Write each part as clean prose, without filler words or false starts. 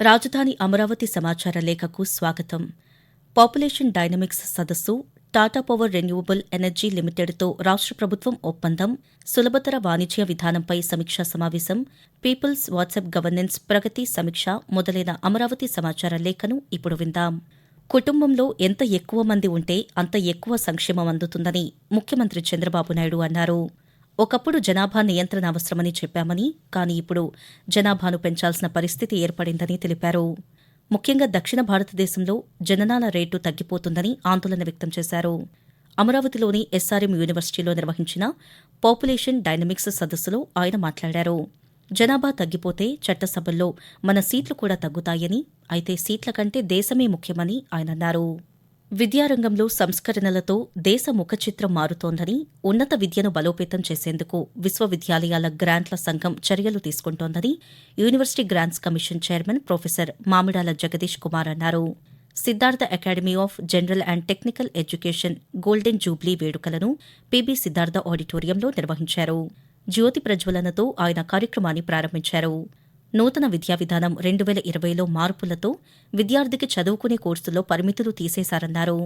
రాజధాని అమరావతి సమాచార లేఖకు స్వాగతం. పాపులేషన్ డైనమిక్స్ సదస్సు, టాటా పవర్ రెన్యూవబుల్ ఎనర్జీ లిమిటెడ్తో రాష్ట్ర ప్రభుత్వం ఒప్పందం, సులభతర వాణిజ్య విధానంపై సమీక్షా సమావేశం, పీపుల్స్ వాట్సాప్ గవర్నెన్స్ ప్రగతి సమీక్ష మొదలైన అమరావతి సమాచార లేఖను ఇప్పుడు విందాం. కుటుంబంలో ఎంత ఎక్కువ మంది ఉంటే అంత ఎక్కువ సంక్షేమం అందుతుందని ముఖ్యమంత్రి చంద్రబాబు నాయుడు అన్నారు. ఒకప్పుడు జనాభా నియంత్రణ అవసరమని చెప్పామని, కానీ ఇప్పుడు జనాభాను పెంచాల్సిన పరిస్థితి ఏర్పడిందని తెలిపారు. ముఖ్యంగా దక్షిణ భారతదేశంలో జననాల రేటు తగ్గిపోతుందని ఆందోళన వ్యక్తం చేశారు. అమరావతిలోని ఎస్ఆర్ఎం యూనివర్సిటీలో నిర్వహించిన పాపులేషన్ డైనమిక్స్ సదస్సులో ఆయన మాట్లాడారు. జనాభా తగ్గిపోతే చట్టసభల్లో మన సీట్లు కూడా తగ్గుతాయని, అయితే సీట్ల కంటే దేశమే ముఖ్యమని ఆయన అన్నారు. విద్యారంగంలో సంస్కరణలతో దేశ ముఖచిత్రం మారుతోందని, ఉన్నత విద్యను బలోపేతం చేసేందుకు విశ్వవిద్యాలయాల గ్రాంట్ల సంఘం చర్యలు తీసుకుంటోందని university grants commission chairman professor Mamidala Jagadesh Kumar అన్నారు. Siddhartha academy of general and technical education golden jubilee వేడుకలను పీబీ సిద్ధార్థ ఆడిటోరియంలో నిర్వహించారు. జ్యోతి ప్రజ్వలనతో ఆయన కార్యక్రమాన్ని ప్రారంభించారు. నూతన విద్యా విధానం 2020లో మార్పులతో విద్యార్థికి చదువుకునే కోర్సులో పరిమితులు తీసేశారన్నారు.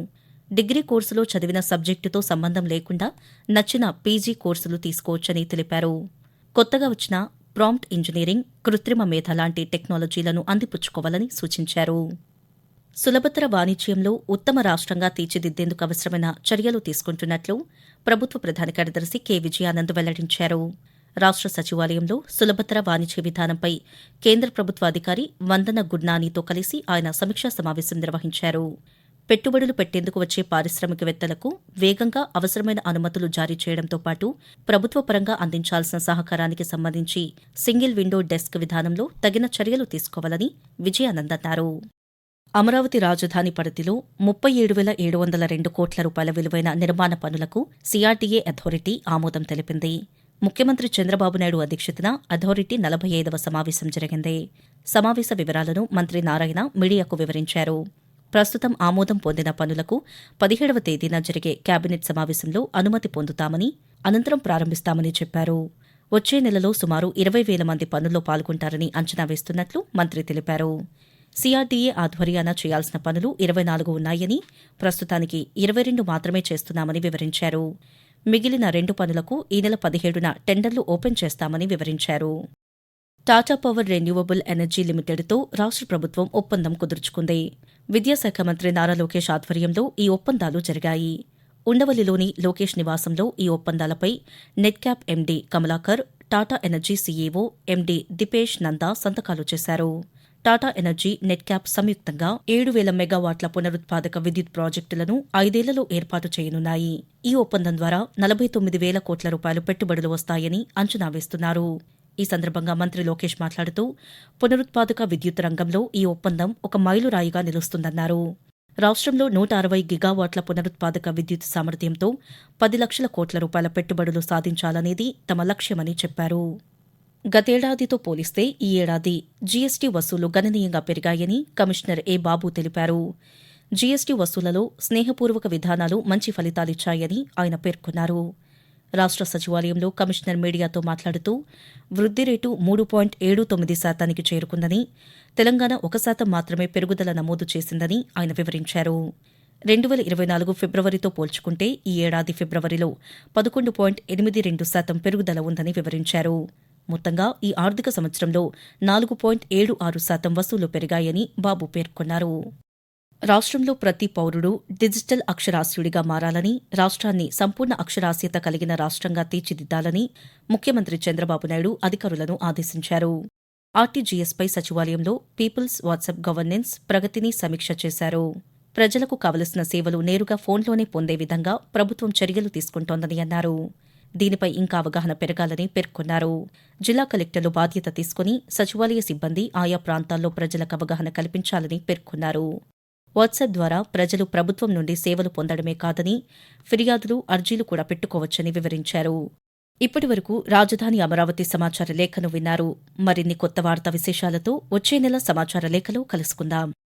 డిగ్రీ కోర్సులో చదివిన సబ్జెక్టుతో సంబంధం లేకుండా నచ్చిన పీజీ కోర్సులు తీసుకోవచ్చని తెలిపారు. కొత్తగా వచ్చిన ప్రాంప్ట్ ఇంజనీరింగ్, కృత్రిమ మేధ లాంటి టెక్నాలజీలను అందిపుచ్చుకోవాలని సూచించారు. సులభతర వాణిజ్యంలో ఉత్తమ రాష్ట్రంగా తీర్చిదిద్దేందుకు అవసరమైన చర్యలు తీసుకుంటున్నట్లు ప్రభుత్వ ప్రధాన కార్యదర్శి కె విజయానంద్ వెల్లడించారు. రాష్ట్ర సచివాలయంలో సులభతర వాణిజ్య విధానంపై కేంద్ర ప్రభుత్వ అధికారి వందన గుడ్నానీతో కలిసి ఆయన సమీక్షా సమావేశం నిర్వహించారు. పెట్టుబడులు పెట్టేందుకు వచ్చే పారిశ్రామికవేత్తలకు వేగంగా అవసరమైన అనుమతులు జారీ చేయడంతో పాటు ప్రభుత్వ పరంగా అందించాల్సిన సహకారానికి సంబంధించి సింగిల్ విండో డెస్క్ విధానంలో తగిన చర్యలు తీసుకోవాలని విజయానంద్ అన్నారు. అమరావతి రాజధాని పరిధిలో 37,702 కోట్ల రూపాయల విలువైన నిర్మాణ పనులకు సిఆర్డీఏ అథారిటీ ఆమోదం తెలిపింది. ముఖ్యమంత్రి చంద్రబాబు నాయుడు అధ్యక్షతన అథారిటీ 45వ సమావేశం జరిగింది. సమావేశ వివరాలను మంత్రి నారాయణ మీడియాకు వివరించారు. ప్రస్తుతం ఆమోదం పొందిన పనులకు 17వ తేదీన జరిగే కేబినెట్ సమావేశంలో అనుమతి పొందుతామని, అనంతరం ప్రారంభిస్తామని చెప్పారు. వచ్చే నెలలో సుమారు 20,000 మంది పనుల్లో పాల్గొంటారని అంచనా వేస్తున్నట్లు మంత్రి తెలిపారు. సిఆర్డీఏ ఆధ్వర్యాన చేయాల్సిన పనులు 24 ఉన్నాయని, ప్రస్తుతానికి 22 మాత్రమే చేస్తున్నామని వివరించారు. మిగిలిన 2 పనులకు ఈ నెల 17న టెండర్లు ఓపెన్ చేస్తామని వివరించారు. టాటా పవర్ రెన్యూవబుల్ ఎనర్జీ లిమిటెడ్తో రాష్ట్ర ప్రభుత్వం ఒప్పందం కుదుర్చుకుంది. విద్యాశాఖ మంత్రి నారా లోకేష్ ఆధ్వర్యంలో ఈ ఒప్పందాలు జరిగాయి. ఉండవల్లిలోని లోకేష్ నివాసంలో ఈ ఒప్పందాలపై Netcap MD Kamalakar, Tata energy CEO MD Dipesh Nanda సంతకాలు చేశారు. టాటా ఎనర్జీ, నెట్క్యాప్ సంయుక్తంగా 7,000 మెగావాట్ల పునరుత్పాదక విద్యుత్ ప్రాజెక్టులను 5 ఏళ్లలో ఏర్పాటు చేయనున్నాయి. ఈ ఒప్పందం ద్వారా 49,000 కోట్ల రూపాయలు పెట్టుబడులు వస్తాయని అంచనా వేస్తున్నారు. ఈ సందర్భంగా మంత్రి లోకేష్ మాట్లాడుతూ, పునరుత్పాదక విద్యుత్ రంగంలో ఈ ఒప్పందం ఒక మైలురాయిగా నిలుస్తుందన్నారు. రాష్ట్రంలో 160 గిగావాట్ల పునరుత్పాదక విద్యుత్ సామర్థ్యంతో 10 లక్షల కోట్ల రూపాయల పెట్టుబడులు సాధించాలనేది తమ లక్ష్యమని చెప్పారు. గతేడాదితో పోలిస్తే ఈ ఏడాది జీఎస్టీ వసూలు గణనీయంగా పెరిగాయని కమిషనర్ ఏ బాబు తెలిపారు. జీఎస్టీ వసూళ్లలో స్నేహపూర్వక విధానాలు మంచి ఫలితాలిచ్చాయని ఆయన పేర్కొన్నారు. రాష్ట్ర సచివాలయంలో కమిషనర్ మీడియాతో మాట్లాడుతూ, వృద్ధి రేటు 3.79% చేరుకుందని, తెలంగాణ 1% మాత్రమే పెరుగుదల నమోదు చేసిందని ఆయన వివరించారు. 2024 ఫిబ్రవరితో పోల్చుకుంటే ఈ ఏడాది ఫిబ్రవరిలో 11.82% పెరుగుదల ఉందని వివరించారు. మొత్తంగా ఈ ఆర్థిక సంవత్సరంలో 4.76% వసూలు పెరిగాయని బాబు పేర్కొన్నారు. రాష్ట్రంలో ప్రతి పౌరుడు డిజిటల్ అక్షరాస్యుడిగా మారాలని, రాష్ట్రాన్ని సంపూర్ణ అక్షరాస్యత కలిగిన రాష్ట్రంగా తీర్చిదిద్దాలని ముఖ్యమంత్రి చంద్రబాబు నాయుడు అధికారులను ఆదేశించారు. ఆర్టీజీఎస్పై సచివాలయంలో పీపుల్స్ వాట్సాప్ గవర్నెన్స్ ప్రగతిని సమీక్ష చేశారు. ప్రజలకు కావలసిన సేవలు నేరుగా ఫోన్లోనే పొందే విధంగా ప్రభుత్వం చర్యలు తీసుకుంటోందని అన్నారు. దీనిపై ఇంకా అవగాహన పెరగాలని పేర్కొన్నారు. జిల్లా కలెక్టర్లు బాధ్యత తీసుకుని సచివాలయ సిబ్బంది ఆయా ప్రాంతాల్లో ప్రజలకు అవగాహన కల్పించాలని పేర్కొన్నారు. వాట్సాప్ ద్వారా ప్రజలు ప్రభుత్వం నుండి సేవలు పొందడమే కాదని, ఫిర్యాదులు, అర్జీలు కూడా పెట్టుకోవచ్చని వివరించారు. ఇప్పటివరకు రాజధాని అమరావతి సమాచార లేఖను విన్నారు. మరిన్ని కొత్త వార్తా విశేషాలతో వచ్చే నెల సమాచార లేఖలో కలుసుకుందాం.